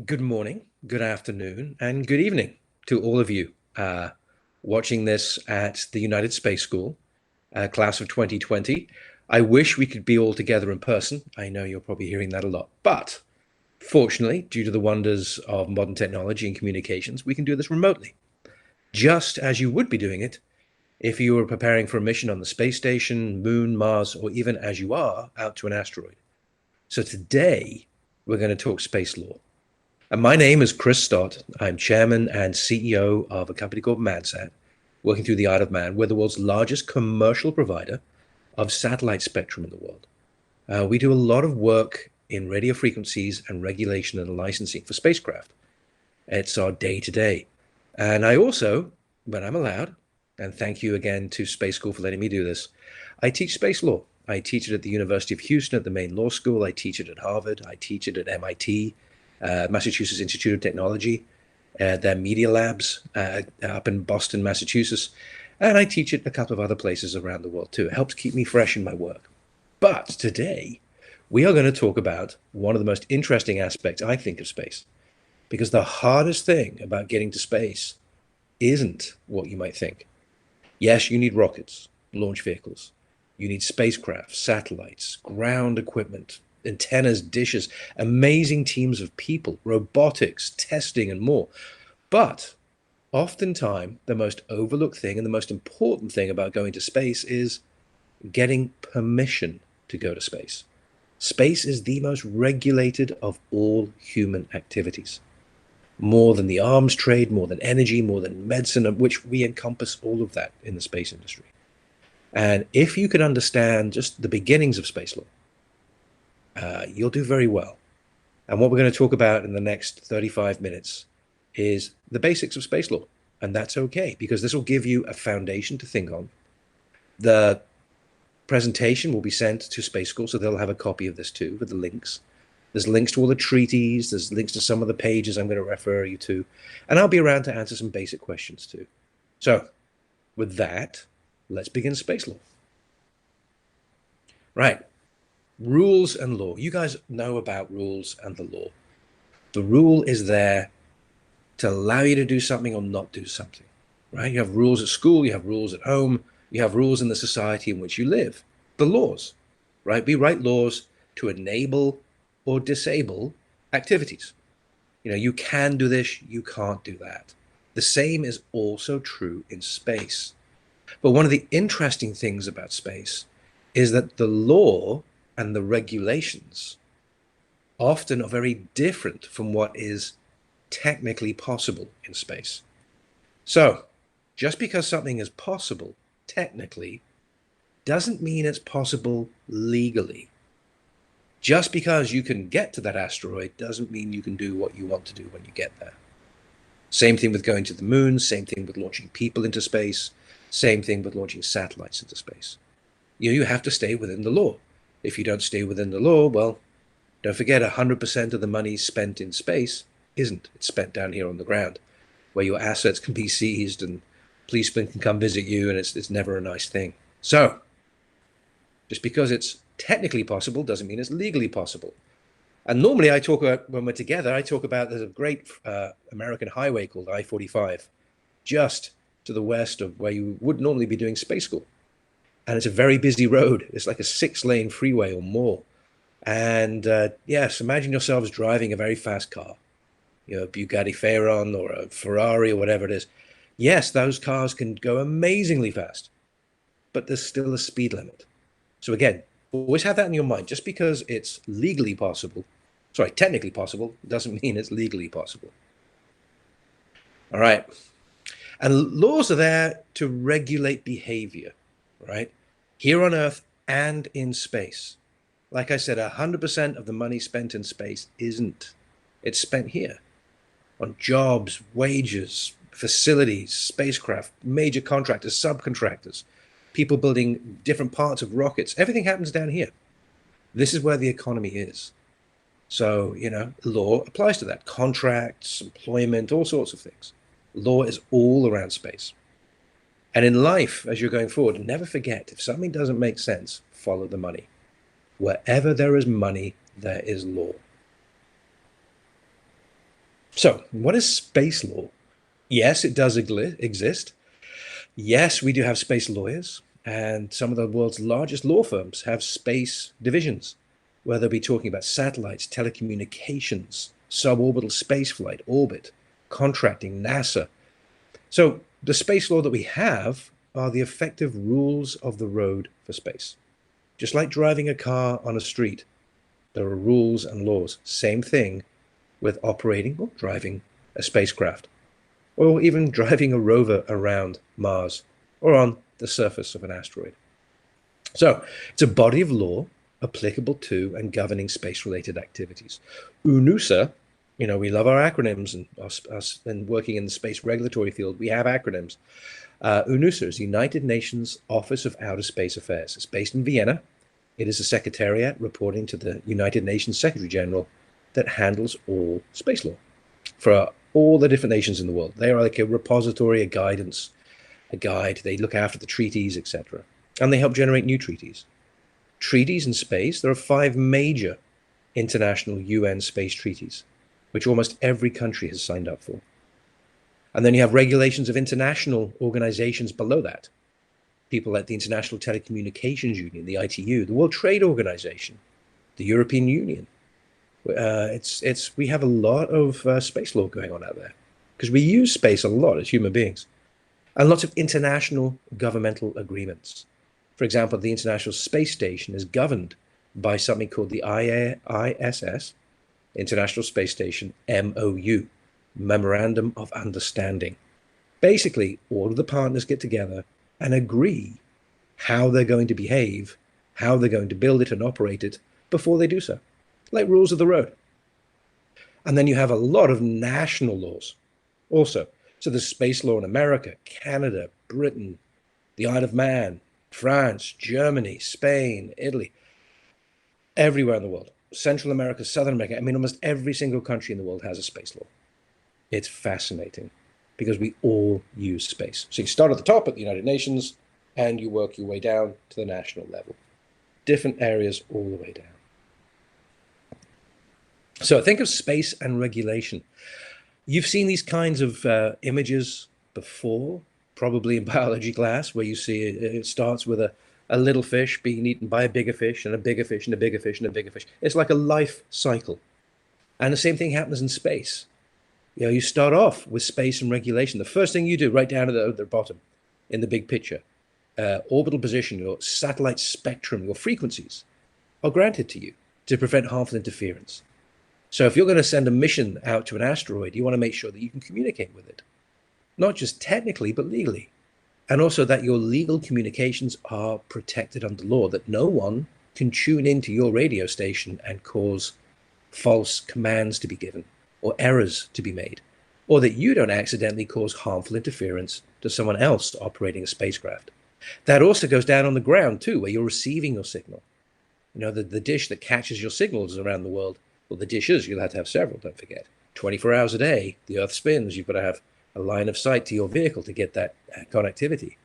Good morning, good afternoon, and good evening to all of you watching this at the United Space School, class of 2020. I wish we could be all together in person. I know you're probably hearing that a lot, but fortunately, due to the wonders of modern technology and communications, we can do this remotely, just as you would be doing it if you were preparing for a mission on the space station, moon, Mars, or even as you are out to an asteroid. So today, we're going to talk space law. And my name is Chris Stott. I'm chairman and CEO of a company called Madsat, working through the Isle of Man. We're the world's largest commercial provider of satellite spectrum in the world. We do a lot of work in radio frequencies and regulation and licensing for spacecraft. It's our day to day. And I also, when I'm allowed, and thank you again to Space School for letting me do this, I teach space law. I teach it at the University of Houston at the Maine Law School. I teach it at Harvard. I teach it at MIT, Massachusetts Institute of Technology, their media labs up in Boston, Massachusetts. And I teach it a couple of other places around the world too. It helps keep me fresh in my work. But today, we are going to talk about one of the most interesting aspects, I think, of space. Because the hardest thing about getting to space isn't what you might think. Yes, you need rockets, launch vehicles. You need spacecraft, satellites, ground equipment, antennas, dishes, amazing teams of people, robotics, testing, and more. But oftentimes, the most overlooked thing and the most important thing about going to space is getting permission to go to space. Space is the most regulated of all human activities. More than the arms trade, more than energy, more than medicine, of which we encompass all of that in the space industry. And if you can understand just the beginnings of space law, you'll do very well. And what we're going to talk about in the next 35 minutes is the basics of space law. And that's okay, because this will give you a foundation to think on. The presentation will be sent to Space School, so they'll have a copy of this too, with the links. There's links to all the treaties. There's links to some of the pages I'm going to refer you to. And I'll be around to answer some basic questions too. So with that, let's begin space law. Right. Rules and law. You guys know about rules and the law. The rule is there to allow you to do something or not do something, right? You have rules at school, you have rules at home, you have rules in the society in which you live. The laws, right? We write laws to enable or disable activities. You know, you can do this, you can't do that. The same is also true in space. But one of the interesting things about space is that the law and the regulations often are very different from what is technically possible in space. So just because something is possible technically doesn't mean it's possible legally. Just because you can get to that asteroid doesn't mean you can do what you want to do when you get there. Same thing with going to the moon, same thing with launching people into space, same thing with launching satellites into space. You have to stay within the law. If you don't stay within the law, well, don't forget 100% of the money spent in space isn't. It's spent down here on the ground, where your assets can be seized and policemen can come visit you, and it's never a nice thing. So, just because it's technically possible doesn't mean it's legally possible. And normally I talk about, when we're together, I talk about there's a great American highway called I-45, just to the west of where you would normally be doing space school. And it's a very busy road. It's like a 6-lane freeway or more. And yes, imagine yourselves driving a very fast car, you know, a Bugatti Veyron or a Ferrari or whatever it is. Yes, those cars can go amazingly fast, but there's still a speed limit. So again, always have that in your mind. Just because it's legally possible, sorry, technically possible, doesn't mean it's legally possible. All right. And laws are there to regulate behavior, right? Here on Earth and in space. Like I said, 100% of the money spent in space isn't. It's spent here on jobs, wages, facilities, spacecraft, major contractors, subcontractors, people building different parts of rockets. Everything happens down here. This is where the economy is. So, you know, law applies to that. Contracts, employment, all sorts of things. Law is all around space. And in life, as you're going forward, never forget, if something doesn't make sense, follow the money. Wherever there is money, there is law. So, what is space law? Yes, it does exist. Yes, we do have space lawyers, and some of the world's largest law firms have space divisions, where they'll be talking about satellites, telecommunications, suborbital spaceflight, orbit, contracting, NASA. So, the space law that we have are the effective rules of the road for space. Just like driving a car on a street, there are rules and laws. Same thing with operating or driving a spacecraft, or even driving a rover around Mars or on the surface of an asteroid. So it's a body of law applicable to and governing space-related activities. UNUSA, we love our acronyms, and us and working in the space regulatory field, we have acronyms. UNUSA is the United Nations Office of Outer Space Affairs. It's based in Vienna. It is a secretariat reporting to the United Nations Secretary General that handles all space law for all the different nations in the world. They are like a repository, a guidance, a guide. They look after the treaties, etc. And they help generate new treaties. Treaties in space, there are 5 major international UN space treaties, which almost every country has signed up for. And then you have regulations of international organizations below that. People like the International Telecommunications Union, the ITU, the World Trade Organization, the European Union. We have a lot of space law going on out there because we use space a lot as human beings, and lots of international governmental agreements. For example, the International Space Station is governed by something called the ISS, International Space Station, MOU, Memorandum of Understanding. Basically, all of the partners get together and agree how they're going to behave, how they're going to build it and operate it before they do so, like rules of the road. And then you have a lot of national laws also. So there's space law in America, Canada, Britain, the Isle of Man, France, Germany, Spain, Italy, everywhere in the world. Central America, Southern America. I mean, almost every single country in the world has a space law. It's fascinating because we all use space. So you start at the top at the United Nations and you work your way down to the national level. Different areas all the way down. So think of space and regulation. You've seen these kinds of images before, probably in biology class, where you see it starts with a little fish being eaten by a bigger fish and a bigger fish and a bigger fish and a bigger fish. It's like a life cycle. And the same thing happens in space. You start off with space and regulation. The first thing you do, right down at the bottom in the big picture, orbital position, your satellite spectrum, your frequencies are granted to you to prevent harmful interference. So if you're going to send a mission out to an asteroid, you want to make sure that you can communicate with it, not just technically, but legally. And also that your legal communications are protected under law, that no one can tune into your radio station and cause false commands to be given or errors to be made, or that you don't accidentally cause harmful interference to someone else operating a spacecraft. That also goes down on the ground too, where you're receiving your signal. The dish that catches your signals around the world. Well, the dishes, you'll have to have several, don't forget. 24 hours a day, the Earth spins. You've got to have a line of sight to your vehicle to get that connectivity.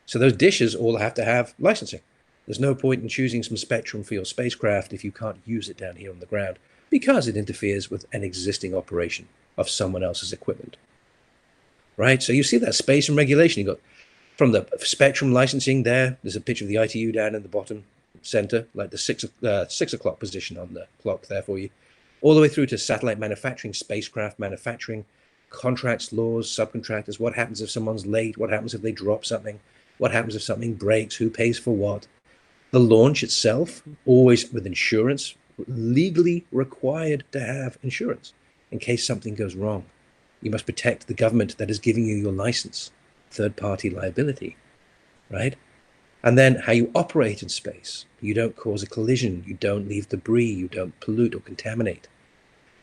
So those dishes all have to have licensing. There's no point in choosing some spectrum for your spacecraft if you can't use it down here on the ground because it interferes with an existing operation of someone else's equipment. Right? So you see that space and regulation. You've got from the spectrum licensing there's a picture of the ITU down in the bottom center, like the 6 o'clock position on the clock there for you, all the way through to satellite manufacturing, spacecraft manufacturing, contracts, laws, subcontractors, what happens if someone's late, what happens if they drop something, what happens if something breaks, who pays for what. The launch itself, always with insurance, legally required to have insurance in case something goes wrong. You must protect the government that is giving you your license, third-party liability, right? And then how you operate in space. You don't cause a collision. You don't leave debris. You don't pollute or contaminate.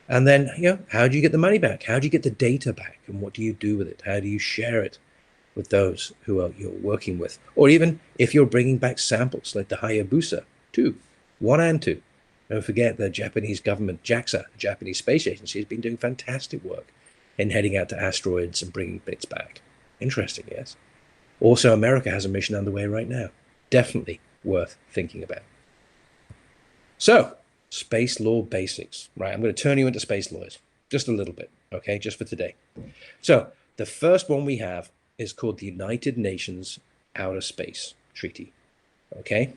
And then, how do you get the money back? How do you get the data back? And what do you do with it? How do you share it with those who you're working with? Or even if you're bringing back samples like the Hayabusa 2, 1 and 2. Don't forget the Japanese government, JAXA, the Japanese Space Agency, has been doing fantastic work in heading out to asteroids and bringing bits back. Interesting, yes? Also, America has a mission underway right now. Definitely worth thinking about. So, space law basics, right? I'm going to turn you into space lawyers. just a little bit, okay, just for today. So the first one we have is called the United Nations Outer Space Treaty, okay?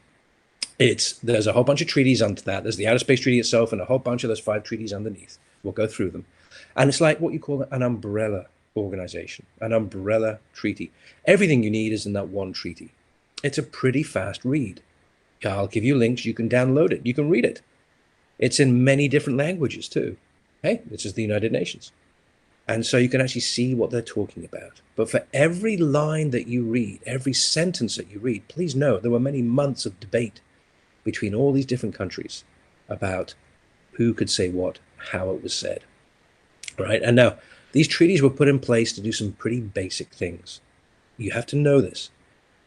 There's a whole bunch of treaties under that. There's the Outer Space Treaty itself and a whole bunch of those 5 treaties underneath. We'll go through them. And it's like what you call an umbrella organization, an umbrella treaty. Everything you need is in that one treaty. It's a pretty fast read. I'll give you links. You can download it. You can read it. It's in many different languages too. Hey, this is the United Nations. And so you can actually see what they're talking about. But for every line that you read, every sentence that you read, please know there were many months of debate between all these different countries about who could say what, how it was said. Right? And now, these treaties were put in place to do some pretty basic things. You have to know this.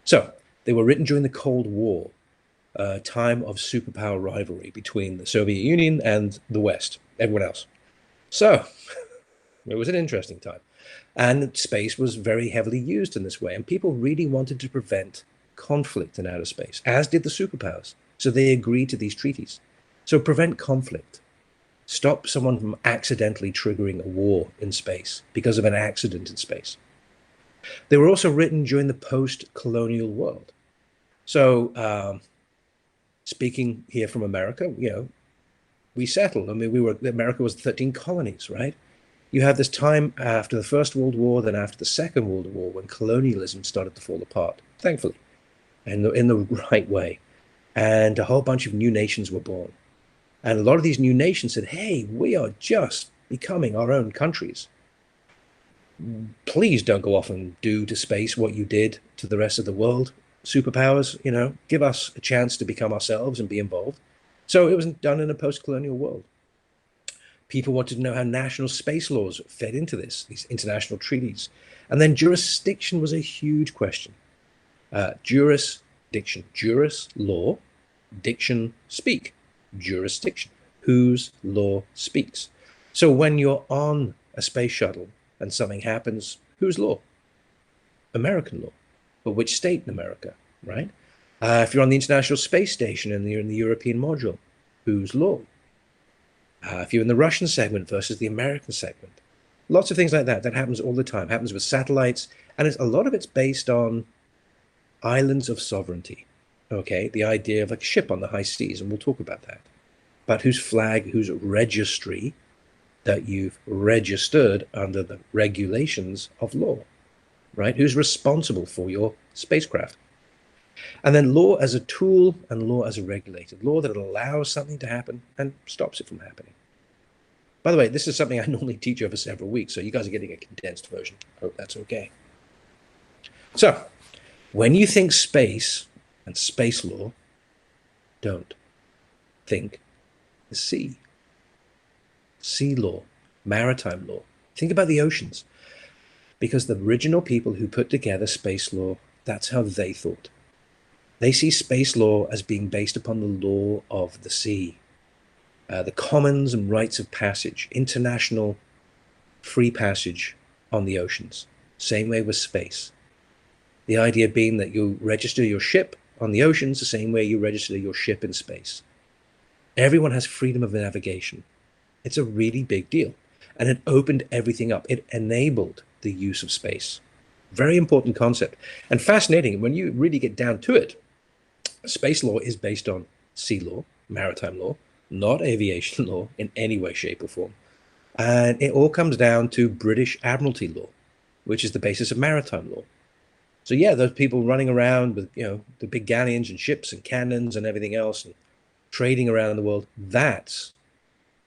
So, they were written during the Cold War, a time of superpower rivalry between the Soviet Union and the West, everyone else. So, it was an interesting time. And space was very heavily used in this way. And people really wanted to prevent conflict in outer space, as did the superpowers. So they agreed to these treaties. So prevent conflict. Stop someone from accidentally triggering a war in space because of an accident in space. They were also written during the post-colonial world. So speaking here from America, we settled. I mean, America was 13 colonies, right? You have this time after the First World War, then after the Second World War, when colonialism started to fall apart, thankfully, and in the right way. And a whole bunch of new nations were born. And a lot of these new nations said, hey, we are just becoming our own countries. Please don't go off and do to space what you did to the rest of the world. Superpowers, give us a chance to become ourselves and be involved. So it was done in a post-colonial world. People wanted to know how national space laws fed into this, these international treaties. And then jurisdiction was a huge question. Jurisdiction, juris, law, diction, speak, jurisdiction, whose law speaks. So when you're on a space shuttle and something happens, whose law? American law. But which state in America, right? If you're on the International Space Station and you're in the European module, whose law? If you're in the Russian segment versus the American segment. Lots of things like that. That happens all the time. Happens with satellites. And a lot of it's based on islands of sovereignty. Okay, the idea of a ship on the high seas, and we'll talk about that. But whose flag, whose registry that you've registered under the regulations of law, right? Who's responsible for your spacecraft? And then law as a tool and law as a regulator. Law that allows something to happen and stops it from happening. By the way, this is something I normally teach over several weeks, so you guys are getting a condensed version. I hope that's okay. So, when you think space and space law, don't think the sea. Sea law, maritime law. Think about the oceans. Because the original people who put together space law, that's how they thought. They see space law as being based upon the law of the sea, the commons and rights of passage, international free passage on the oceans. Same way with space. The idea being that you register your ship on the oceans the same way you register your ship in space. Everyone has freedom of navigation. It's a really big deal. And it opened everything up. It enabled the use of space. Very important concept. And fascinating, when you really get down to it, space law is based on sea law, maritime law, not aviation law in any way, shape, or form. And it all comes down to British Admiralty law, which is the basis of maritime law. So yeah, those people running around with, the big galleons and ships and cannons and everything else and trading around the world, that's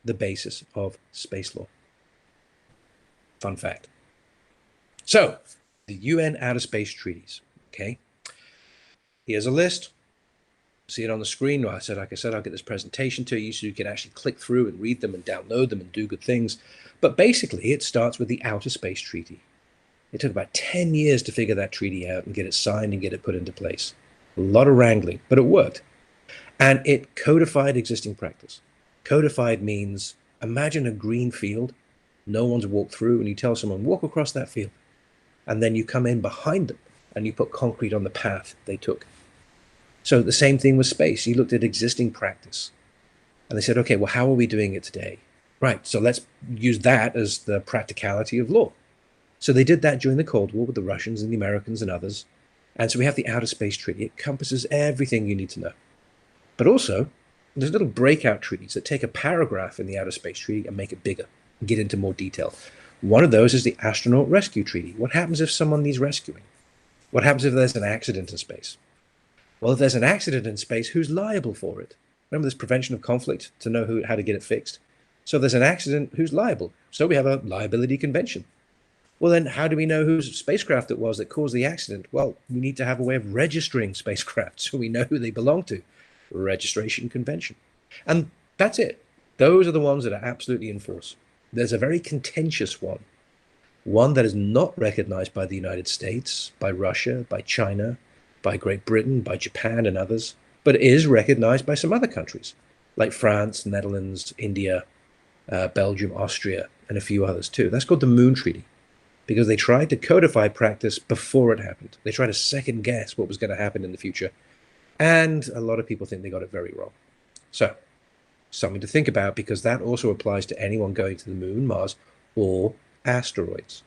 the basis of space law. Fun fact. So, the UN Outer Space Treaties, okay? Here's a list. See it on the screen. Like I said, I'll get this presentation to you so you can actually click through and read them and download them and do good things. But basically, it starts with the Outer Space Treaty. It took about 10 years to figure that treaty out and get it signed and get it put into place. A lot of wrangling, but it worked. And it codified existing practice. Codified means, imagine a green field, no one's walked through, and you tell someone, walk across that field. And then you come in behind them and you put concrete on the path they took. So the same thing with space. You looked at existing practice and they said, okay, well, how are we doing it today? Right. So let's use that as the practicality of law. So they did that during the Cold War with the Russians and the Americans and others. And so we have the Outer Space Treaty. It encompasses everything you need to know. But also, there's little breakout treaties that take a paragraph in the Outer Space Treaty and make it bigger and get into more detail. One of those is the Astronaut Rescue Treaty. What happens if someone needs rescuing? What happens if there's an accident in space? Well, if there's an accident in space, who's liable for it? Remember this prevention of conflict to know how to get it fixed? So if there's an accident, who's liable? So we have a liability convention. Well, then how do we know whose spacecraft it was that caused the accident? Well, we need to have a way of registering spacecraft so we know who they belong to. Registration convention. And that's it. Those are the ones that are absolutely in force. There's a very contentious one that is not recognized by the United States, by Russia, by China, by Great Britain, by Japan and others, but is recognized by some other countries like France, Netherlands, India, Belgium, Austria, and a few others too. That's called the Moon Treaty because they tried to codify practice before it happened. They tried to second guess what was going to happen in the future. And a lot of people think they got it very wrong. So, something to think about because that also applies to anyone going to the moon, Mars, or asteroids.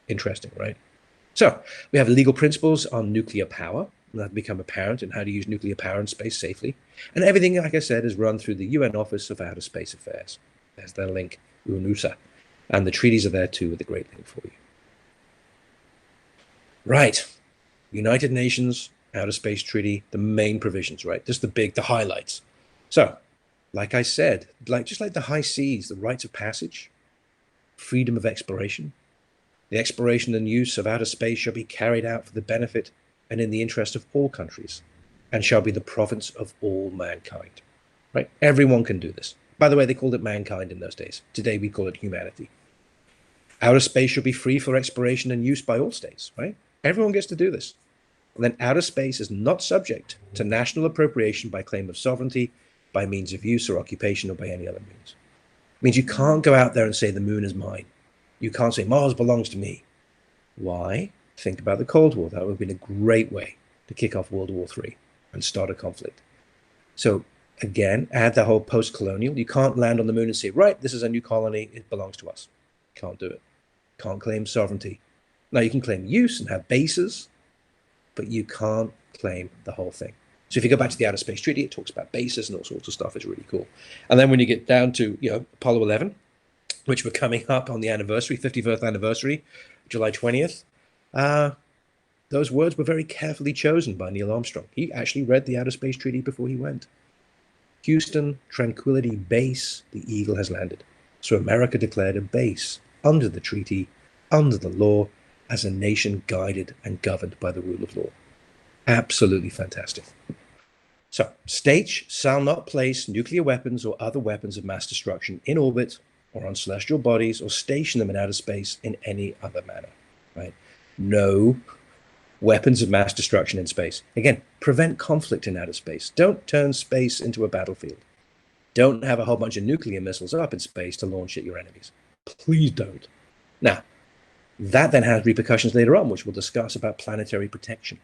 Interesting, right? So, we have legal principles on nuclear power that become apparent and how to use nuclear power in space safely. And everything, like I said, is run through the UN Office of Outer Space Affairs. There's their link, UNUSA. And the treaties are there too with a great link for you. Right. United Nations, Outer Space Treaty, the main provisions, right? Just the highlights. So, like I said, just like the high seas, the rights of passage, freedom of exploration, the exploration and use of outer space shall be carried out for the benefit and in the interest of all countries, and shall be the province of all mankind. Right? Everyone can do this. By the way, they called it mankind in those days. Today we call it humanity. Outer space shall be free for exploration and use by all states, right? Everyone gets to do this. And then outer space is not subject to national appropriation by claim of sovereignty, by means of use or occupation, or by any other means. It means you can't go out there and say the moon is mine. You can't say Mars belongs to me. Why? Think about the Cold War. That would have been a great way to kick off World War III and start a conflict. So again, add the whole post-colonial. You can't land on the moon and say, right, this is a new colony. It belongs to us. Can't do it. Can't claim sovereignty. Now you can claim use and have bases, but you can't claim the whole thing. So if you go back to the Outer Space Treaty, it talks about bases and all sorts of stuff. It's really cool. And then when you get down to Apollo 11, which we're coming up on the anniversary, 51st anniversary, July 20th, those words were very carefully chosen by Neil Armstrong. He actually read the Outer Space Treaty before he went. Houston, Tranquility Base, the Eagle has landed. So America declared a base under the treaty, under the law, as a nation guided and governed by the rule of law. Absolutely fantastic. So, states shall not place nuclear weapons or other weapons of mass destruction in orbit or on celestial bodies or station them in outer space in any other manner, right? No weapons of mass destruction in space. Again, prevent conflict in outer space. Don't turn space into a battlefield. Don't have a whole bunch of nuclear missiles up in space to launch at your enemies. Please don't. Now, that then has repercussions later on, which we'll discuss about planetary protection.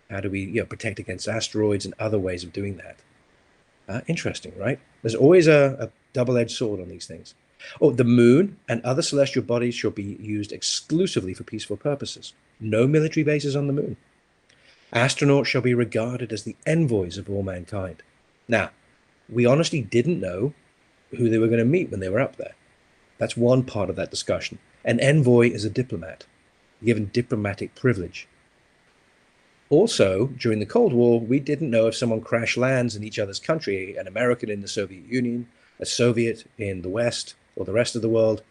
How do we protect against asteroids and other ways of doing that? Interesting, right? There's always a double-edged sword on these things. Oh, the moon and other celestial bodies shall be used exclusively for peaceful purposes. No military bases on the moon. Astronauts shall be regarded as the envoys of all mankind. Now, we honestly didn't know who they were going to meet when they were up there. That's one part of that discussion. An envoy is a diplomat, given diplomatic privilege. Also, during the Cold War, we didn't know if someone crash lands in each other's country, an American in the Soviet Union, a Soviet in the West, or the rest of the world,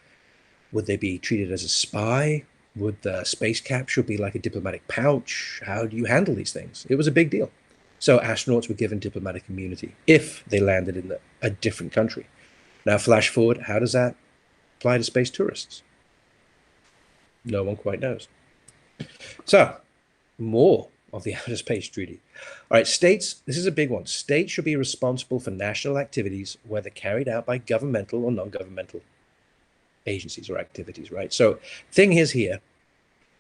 would they be treated as a spy? Would the space capsule be like a diplomatic pouch? How do you handle these things? It was a big deal. So astronauts were given diplomatic immunity if they landed in a different country. Now, flash forward, how does that apply to space tourists? No one quite knows. So, more of the Outer Space Treaty. All right, states, this is a big one. States should be responsible for national activities, whether carried out by governmental or non-governmental agencies or activities, right? So, thing is here,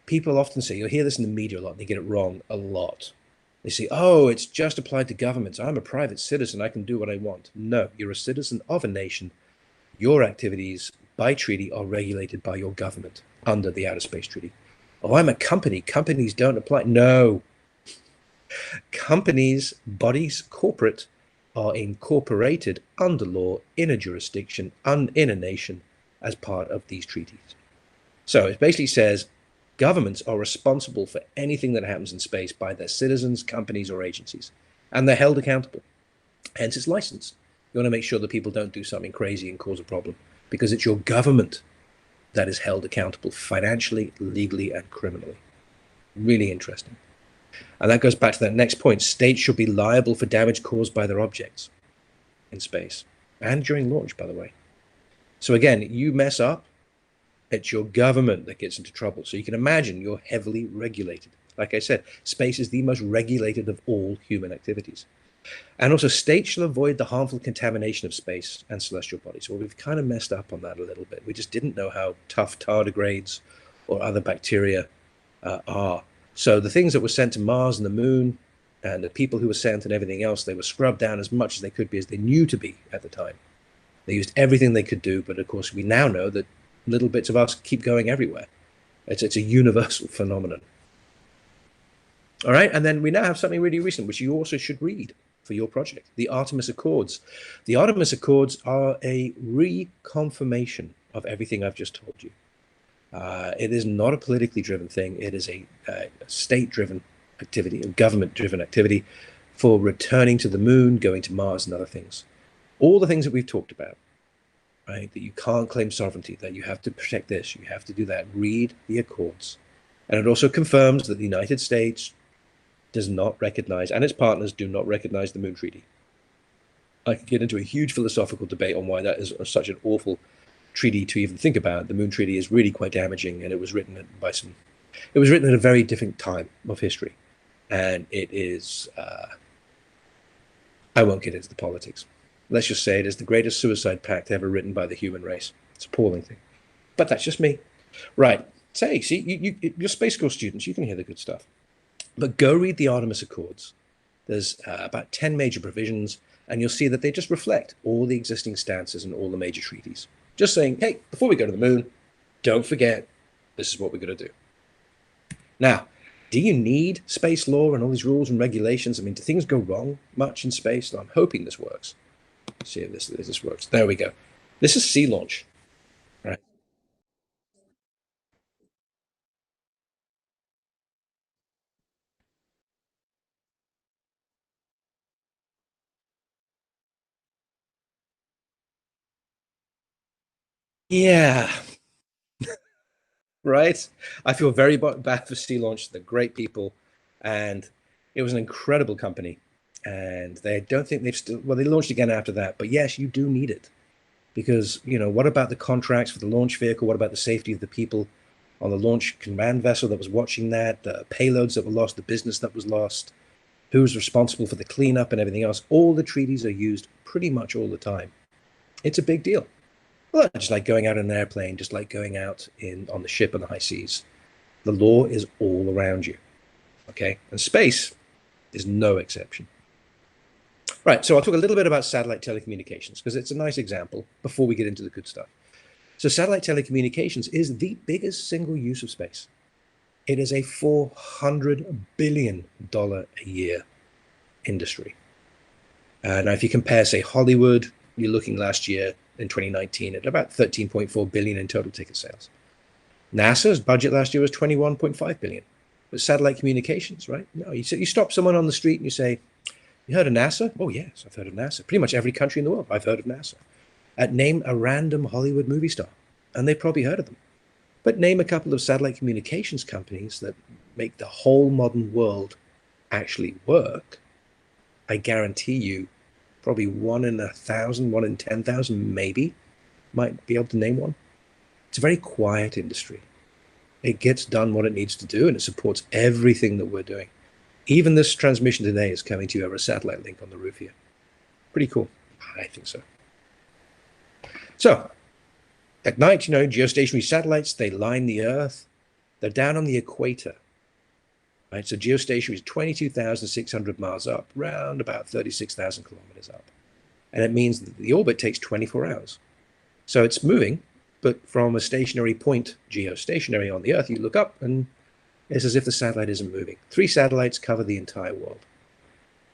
people often say, you'll hear this in the media a lot, and they get it wrong a lot. They say, oh, it's just applied to governments. I'm a private citizen. I can do what I want. No, you're a citizen of a nation Your activities by treaty are regulated by your government under the Outer Space Treaty. Oh, I'm a company. Companies don't apply. No, companies, bodies, corporate are incorporated under law in a jurisdiction, in a nation as part of these treaties. So it basically says governments are responsible for anything that happens in space by their citizens, companies, or agencies, and they're held accountable. Hence, it's licensed. You want to make sure that people don't do something crazy and cause a problem because it's your government that is held accountable financially, legally, and criminally. Really interesting. And that goes back to that next point. States should be liable for damage caused by their objects in space and during launch, by the way. So again, you mess up, it's your government that gets into trouble. So you can imagine you're heavily regulated. Like I said, space is the most regulated of all human activities. And also, states shall avoid the harmful contamination of space and celestial bodies. Well, we've kind of messed up on that a little bit. We just didn't know how tough tardigrades or other bacteria are. So the things that were sent to Mars and the moon and the people who were sent and everything else, they were scrubbed down as much as they could be, as they knew to be at the time. They used everything they could do, but of course we now know that little bits of us keep going everywhere. It's a universal phenomenon. All right, and then we now have something really recent, which you also should read for your project, the Artemis Accords. The Artemis Accords are a reconfirmation of everything I've just told you. It is not a politically driven thing. It is a state-driven activity, a government-driven activity for returning to the moon, going to Mars and other things. All the things that we've talked about, right? That you can't claim sovereignty, that you have to protect this, you have to do that. Read the Accords. And it also confirms that the United States does not recognize, and its partners do not recognize, the Moon Treaty. I could get into a huge philosophical debate on why that is such an awful treaty to even think about. The Moon Treaty is really quite damaging, and it was written by some. It was written at a very different time of history, and it is. I won't get into the politics. Let's just say it is the greatest suicide pact ever written by the human race. It's an appalling thing, but that's just me. Right? Say, see, you're space school students. You can hear the good stuff. But go read the Artemis Accords. There's about 10 major provisions, and you'll see that they just reflect all the existing stances and all the major treaties. Just saying, hey, before we go to the moon, don't forget, this is what we're going to do. Now, do you need space law and all these rules and regulations? I mean, do things go wrong much in space? I'm hoping this works. Let's see if this works. There we go. This is sea launch, right? Yeah, right. I feel very bad for Sea Launch. They're great people, and it was an incredible company. And they don't think they've still, well, they launched again after that. But yes, you do need it because, what about the contracts for the launch vehicle? What about the safety of the people on the launch command vessel that was watching that? The payloads that were lost, the business that was lost, who's responsible for the cleanup and everything else? All the treaties are used pretty much all the time. It's a big deal. Well, just like going out in an airplane, just like going out on the ship on the high seas. The law is all around you. Okay? And space is no exception. Right, so I'll talk a little bit about satellite telecommunications because it's a nice example before we get into the good stuff. So satellite telecommunications is the biggest single use of space. It is a $400 billion a year industry. Now, if you compare, say, Hollywood, you're looking last year in 2019 at about 13.4 billion in total ticket sales. NASA's budget last year was 21.5 billion. But satellite communications, right? No, you stop someone on the street and you say, "You heard of NASA?" "Oh yes, I've heard of NASA." Pretty much every country in the world, I've heard of NASA. Name a random Hollywood movie star, and they've probably heard of them. But name a couple of satellite communications companies that make the whole modern world actually work. I guarantee you, probably 1 in 1,000, 1 in 10,000, maybe, might be able to name one. It's a very quiet industry. It gets done what it needs to do, and it supports everything that we're doing. Even this transmission today is coming to you over a satellite link on the roof here. Pretty cool. I think so. So, at night, geostationary satellites, they line the Earth. They're down on the equator. Right? So geostationary is 22,600 miles up, round about 36,000 kilometers up. And it means that the orbit takes 24 hours. So it's moving, but from a stationary point, geostationary on the Earth, you look up and it's as if the satellite isn't moving. 3 satellites cover the entire world.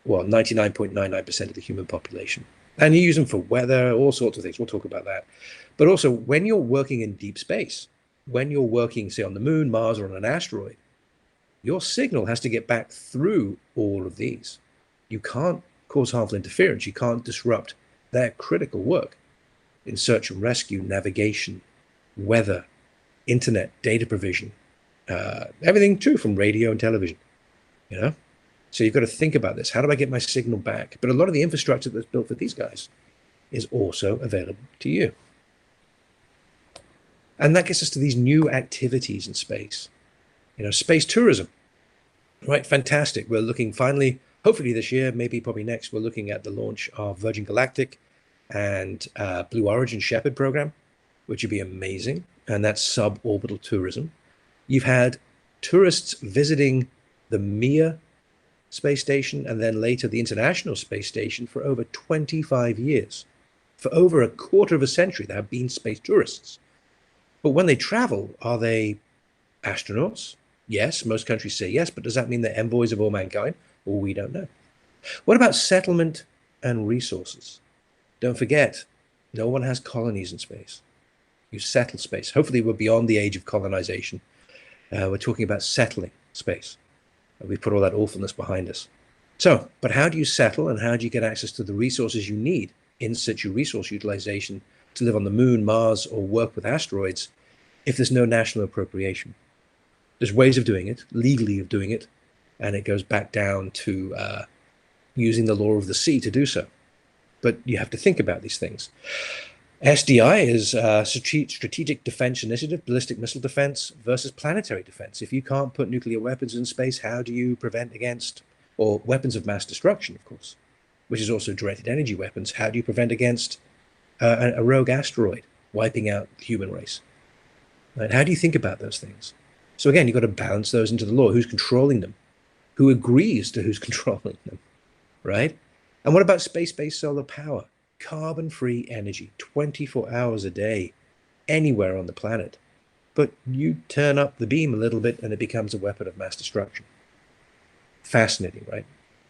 Well, 99.99% of the human population. And you use them for weather, all sorts of things. We'll talk about that. But also, when you're working in deep space, when you're working, say, on the moon, Mars, or on an asteroid, your signal has to get back through all of these. You can't cause harmful interference. You can't disrupt their critical work in search and rescue, navigation, weather, internet, data provision, everything too from radio and television, you know? So you've got to think about this. How do I get my signal back? But a lot of the infrastructure that's built for these guys is also available to you. And that gets us to these new activities in space. You know, space tourism, right? Fantastic. We're looking finally, hopefully this year, maybe probably next, we're looking at the launch of Virgin Galactic and Blue Origin Shepherd program, which would be amazing. And that's suborbital tourism. You've had tourists visiting the Mir space station and then later the International Space Station for over 25 years. For over a quarter of a century, there have been space tourists. But when they travel, are they astronauts? Yes, most countries say yes, but does that mean they're envoys of all mankind? Well, we don't know. What about settlement and resources? Don't forget, no one has colonies in space. You settle space. Hopefully, we're beyond the age of colonization. We're talking about settling space. We put all that awfulness behind us. So, but how do you settle and how do you get access to the resources you need in situ resource utilization to live on the moon, Mars, or work with asteroids if there's no national appropriation? There's ways of doing it, legally of doing it, and it goes back down to using the law of the sea to do so. But you have to think about these things. SDI is Strategic Defense Initiative, ballistic missile defense versus planetary defense. If you can't put nuclear weapons in space, how do you prevent against, or weapons of mass destruction, of course, which is also directed energy weapons, how do you prevent against a rogue asteroid wiping out the human race? Right? How do you think about those things? So again, you've got to balance those into the law. Who's controlling them? Who agrees to who's controlling them, right? And what about space-based solar power? Carbon-free energy, 24 hours a day, anywhere on the planet. But you turn up the beam a little bit and it becomes a weapon of mass destruction. Fascinating, right?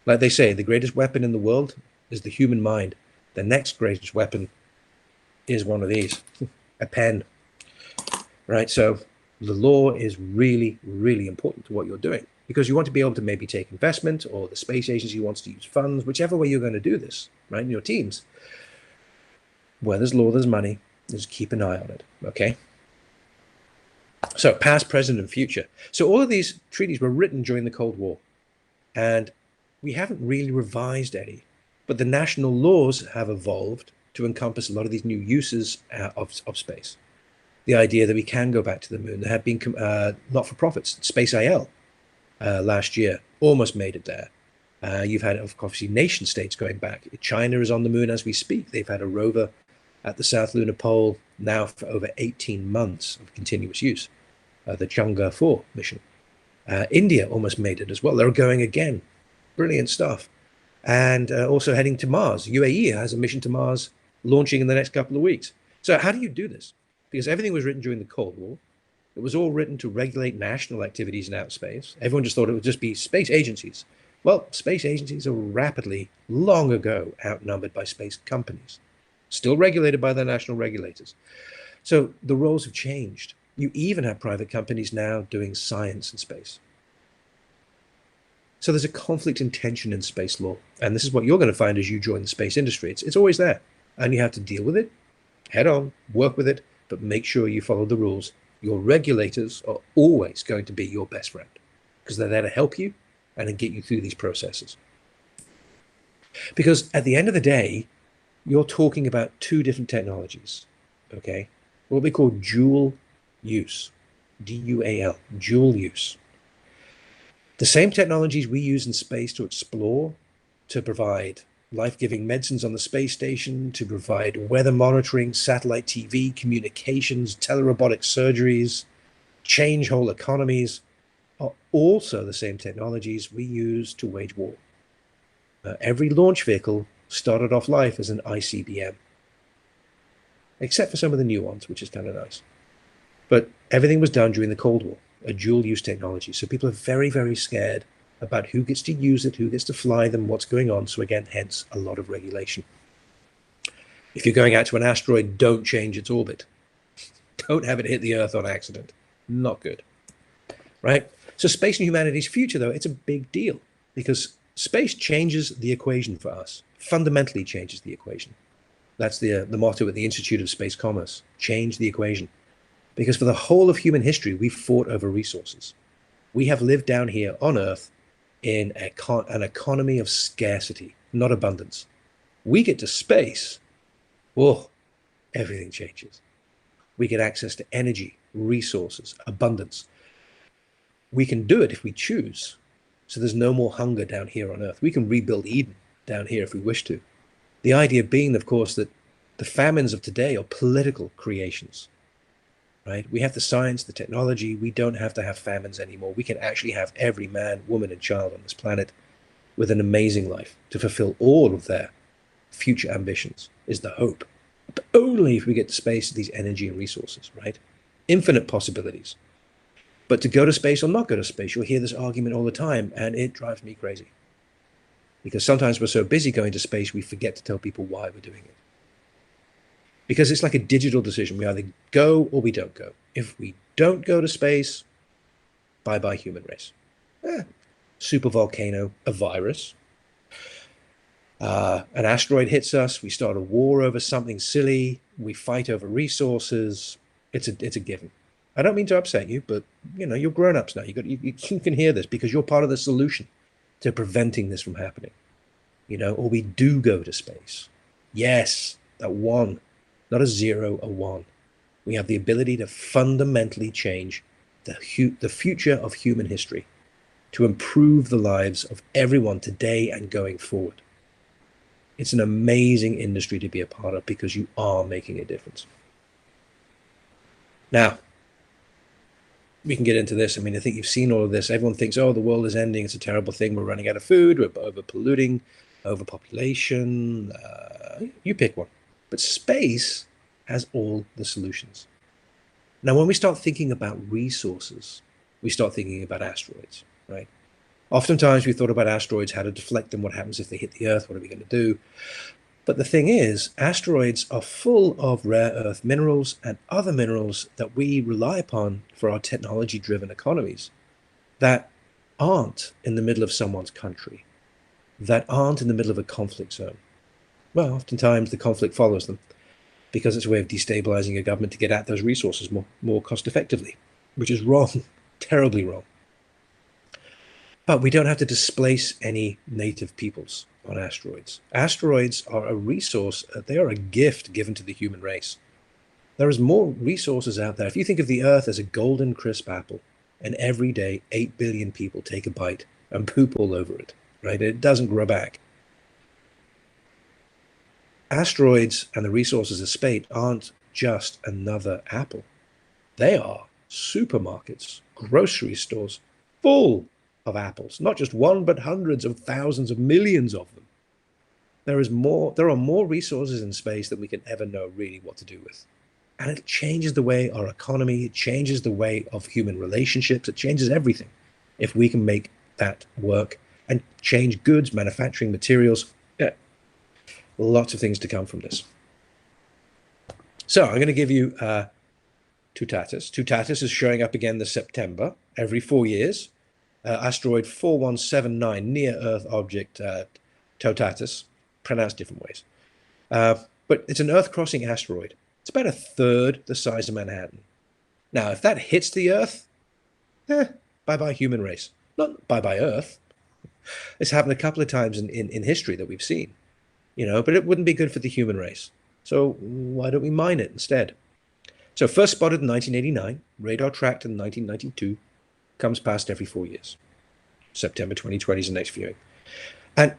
Like they say, the greatest weapon in the world is the human mind. The next greatest weapon is one of these, a pen, right? So the law is really, really important to what you're doing because you want to be able to maybe take investment or the space agency wants to use funds, whichever way you're going to do this, right, in your teams. Where there's law, there's money. Just keep an eye on it, okay? So past, present, and future. So all of these treaties were written during the Cold War, and we haven't really revised any, but the national laws have evolved to encompass a lot of these new uses of space. The idea that we can go back to the moon. There have been not-for-profits. Space IL last year almost made it there. You've had, obviously, nation states going back. China is on the moon as we speak. They've had a rover at the South Lunar Pole now for over 18 months of continuous use, the Chang'e 4 mission. India almost made it as well. They're going again. Brilliant stuff. And also heading to Mars. UAE has a mission to Mars launching in the next couple of weeks. So how do you do this? Because everything was written during the Cold War. It was all written to regulate national activities in outer space. Everyone just thought it would just be space agencies. Well, space agencies are rapidly, long ago, outnumbered by space companies, still regulated by their national regulators. So the roles have changed. You even have private companies now doing science in space. So there's a conflict in tension in space law. And this is what you're going to find as you join the space industry. It's always there. And you have to deal with it, head on, work with it, but make sure you follow the rules. Your regulators are always going to be your best friend because they're there to help you and to get you through these processes. Because at the end of the day, you're talking about two different technologies, okay? What we call dual use, D-U-A-L, dual use. The same technologies we use in space to explore, to provide life-giving medicines on the space station, to provide weather monitoring, satellite TV, communications, telerobotic surgeries, change whole economies, are also the same technologies we use to wage war. Every launch vehicle started off life as an ICBM. except for some of the new ones, which is kind of nice. But everything was done during the Cold War, a dual-use technology. So people are very, very scared about who gets to use it, who gets to fly them, what's going on. So again, hence a lot of regulation. If you're going out to an asteroid, don't change its orbit. Don't have it hit the Earth on accident. Not good, right? So space and humanity's future, though, it's a big deal because space changes the equation for us, fundamentally changes the equation. That's the motto at the Institute of Space Commerce, change the equation. Because for the whole of human history, we've fought over resources. We have lived down here on Earth in an economy of scarcity, not abundance. We get to space, whoa, everything changes. We get access to energy, resources, abundance. We can do it if we choose. So there's no more hunger down here on Earth. We can rebuild Eden down here if we wish to. The idea being, of course, that the famines of today are political creations, right? We have the science, the technology. We don't have to have famines anymore. We can actually have every man, woman, and child on this planet with an amazing life to fulfill all of their future ambitions, is the hope. But only if we get to space, these energy and resources, right? Infinite possibilities. But to go to space or not go to space, you'll hear this argument all the time, and it drives me crazy. Because sometimes we're so busy going to space, we forget to tell people why we're doing it. Because it's like a digital decision. We either go or we don't go. If we don't go to space, bye-bye human race. Super volcano, a virus. An asteroid hits us. We start a war over something silly. We fight over resources. It's a given. I don't mean to upset you, but you're grown-ups now. You can hear this because you're part of the solution to preventing this from happening. Or we do go to space. Yes, that one, not a zero, a one. We have the ability to fundamentally change the future of human history, to improve the lives of everyone today and going forward. It's an amazing industry to be a part of because you are making a difference. Now, we can get into this. I mean, I think you've seen all of this. Everyone thinks, oh, the world is ending. It's a terrible thing. We're running out of food. We're over-polluting, overpopulation. You pick one. But space has all the solutions. Now, when we start thinking about resources, we start thinking about asteroids, right? Oftentimes we thought about asteroids, how to deflect them, what happens if they hit the Earth, what are we going to do? But the thing is, asteroids are full of rare earth minerals and other minerals that we rely upon for our technology-driven economies that aren't in the middle of someone's country, that aren't in the middle of a conflict zone. Well, oftentimes the conflict follows them because it's a way of destabilizing a government to get at those resources more cost effectively, which is wrong, terribly wrong. But we don't have to displace any native peoples on asteroids. Asteroids are a resource, they are a gift given to the human race. There is more resources out there. If you think of the Earth as a golden crisp apple, and every day 8 billion people take a bite and poop all over it, right? It doesn't grow back. Asteroids and the resources of space aren't just another apple. They are supermarkets, grocery stores, full of apples, not just one, but hundreds of thousands of millions of them. There are more resources in space than we can ever know really what to do with. And it changes the way our economy, it changes the way of human relationships, it changes everything if we can make that work and change goods, manufacturing, materials. Yeah, lots of things to come from this. So I'm going to give you Tutatis. Tutatis is showing up again this September, every 4 years. Asteroid 4179, near-Earth object, Tutatis, pronounced different ways. But it's an Earth-crossing asteroid. It's about a third the size of Manhattan. Now, if that hits the Earth, bye-bye human race. Not bye-bye Earth. It's happened a couple of times in history that we've seen, but it wouldn't be good for the human race. So why don't we mine it instead? So first spotted in 1989, radar tracked in 1992, comes past every 4 years. September 2020 is the next viewing. And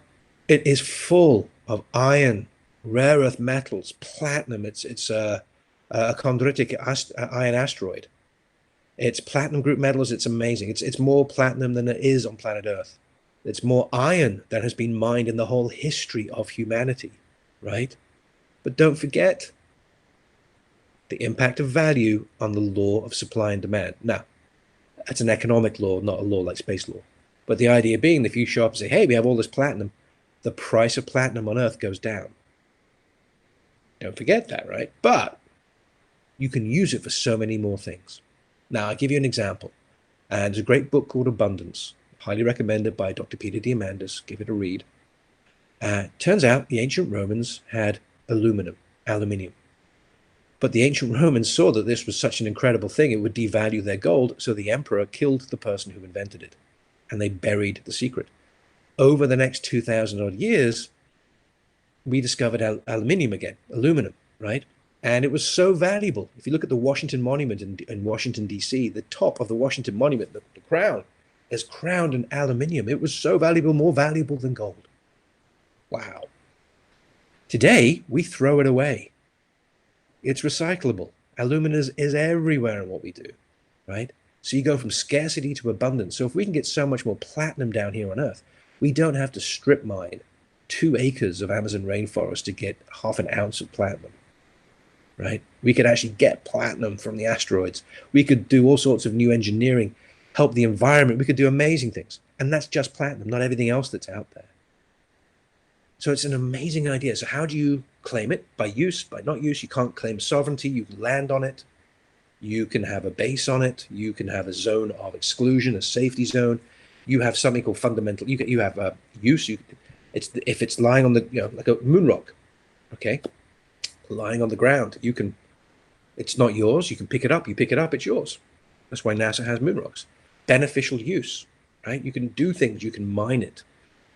it is full of iron, rare earth metals, platinum. It's a chondritic iron asteroid. It's platinum group metals. It's amazing. It's more platinum than it is on planet Earth. It's more iron than has been mined in the whole history of humanity, right? But don't forget, the impact of value on the law of supply and demand. Now, that's an economic law, not a law like space law. But the idea being, if you show up and say, hey, we have all this platinum, the price of platinum on Earth goes down. Don't forget that, right? But you can use it for so many more things. Now, I'll give you an example. And there's a great book called Abundance, highly recommended by Dr. Peter Diamandis. Give it a read. Turns out the ancient Romans had aluminium. But the ancient Romans saw that this was such an incredible thing, it would devalue their gold, so the emperor killed the person who invented it, and they buried the secret. Over the next 2,000 odd years, we discovered aluminum, right? And it was so valuable. If you look at the Washington Monument in Washington, D.C., the top of the Washington Monument, the crown, is crowned in aluminum. It was so valuable, more valuable than gold. Wow. Today, we throw it away. It's recyclable. Aluminum is everywhere in what we do, right? So you go from scarcity to abundance. So if we can get so much more platinum down here on Earth, we don't have to strip mine 2 acres of Amazon rainforest to get half an ounce of platinum, right? We could actually get platinum from the asteroids. We could do all sorts of new engineering, help the environment. We could do amazing things. And that's just platinum, not everything else that's out there. So it's an amazing idea. So how do you claim it? By use, by not use. You can't claim sovereignty. You can land on it. You can have a base on it. You can have a zone of exclusion, a safety zone. You have something called fundamental. You have use. If it's lying on the, like a moon rock, okay, lying on the ground, you can. It's not yours. You can pick it up. You pick it up. It's yours. That's why NASA has moon rocks. Beneficial use, right? You can do things. You can mine it.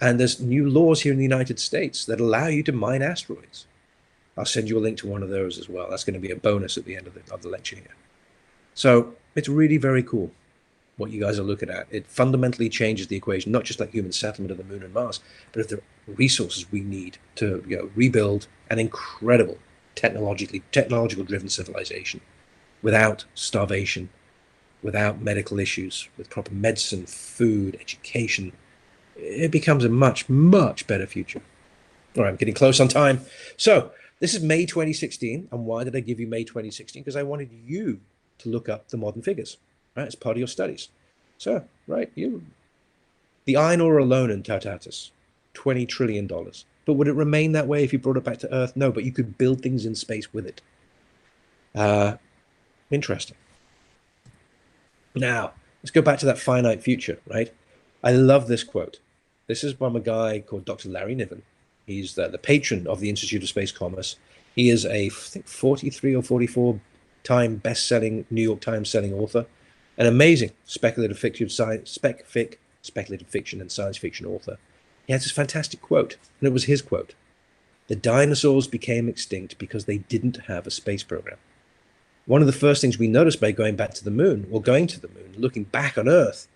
And there's new laws here in the United States that allow you to mine asteroids. I'll send you a link to one of those as well. That's going to be a bonus at the end of the lecture here. So it's really very cool what you guys are looking at. It fundamentally changes the equation, not just like human settlement of the moon and Mars, but of the resources we need to rebuild an incredible technological driven civilization without starvation, without medical issues, with proper medicine, food, education. It becomes a much, much better future. All right, I'm getting close on time. So this is May 2016. And why did I give you May 2016? Because I wanted you to look up the modern figures, right? It's part of your studies. So, right, the iron ore alone in Tartatus, $20 trillion. But would it remain that way if you brought it back to Earth? No, but you could build things in space with it. Interesting. Now, let's go back to that finite future, right? I love this quote. This is from a guy called Dr. Larry Niven. He's the patron of the Institute of Space Commerce. He is a, I think, 43 or 44 time best-selling New York Times selling author, an amazing speculative fiction and science fiction author. He has this fantastic quote, and it was his quote. The dinosaurs became extinct because they didn't have a space program. One of the first things we noticed by going back to the moon, or going to the moon, looking back on Earth,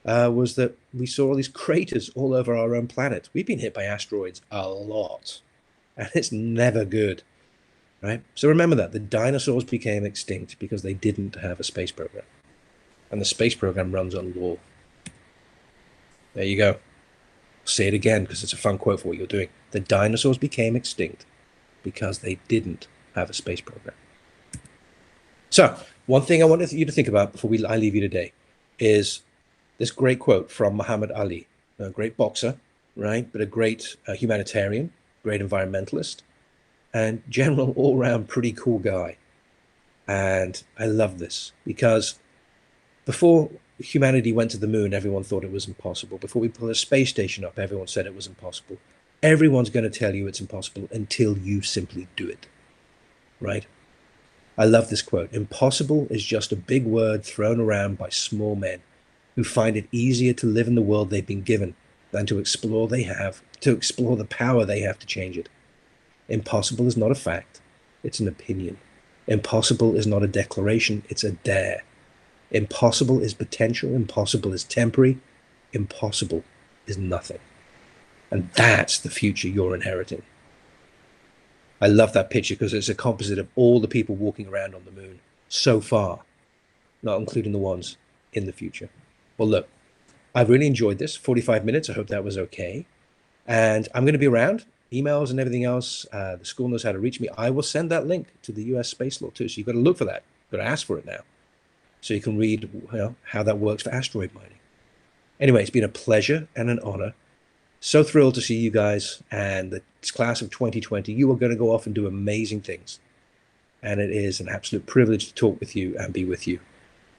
was that we saw all these craters all over our own planet. We've been hit by asteroids a lot, and it's never good, right? So remember that. The dinosaurs became extinct because they didn't have a space program. And the space program runs on law. There you go. I'll say it again because it's a fun quote for what you're doing. The dinosaurs became extinct because they didn't have a space program. So one thing I wanted you to think about before I leave you today is this great quote from Muhammad Ali, a great boxer, right? But a great humanitarian, great environmentalist, and general all-round pretty cool guy. And I love this because before humanity went to the moon, everyone thought it was impossible. Before we put a space station up, everyone said it was impossible. Everyone's going to tell you it's impossible until you simply do it, right? I love this quote. Impossible is just a big word thrown around by small men who find it easier to live in the world they've been given than to explore the power they have to change it. Impossible is not a fact, it's an opinion. Impossible is not a declaration, it's a dare. Impossible is potential, impossible is temporary, impossible is nothing. And that's the future you're inheriting. I love that picture because it's a composite of all the people walking around on the moon so far, not including the ones in the future. Well, look, I've really enjoyed this 45 minutes. I hope that was okay. And I'm going to be around emails and everything else. The school knows how to reach me. I will send that link to the US space law too. So you've got to look for that. You've got to ask for it now. So you can read how that works for asteroid mining. Anyway, it's been a pleasure and an honor. So thrilled to see you guys and the class of 2020. You are going to go off and do amazing things. And it is an absolute privilege to talk with you and be with you.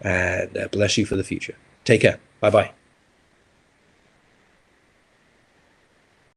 And bless you for the future. Take care. Bye-bye.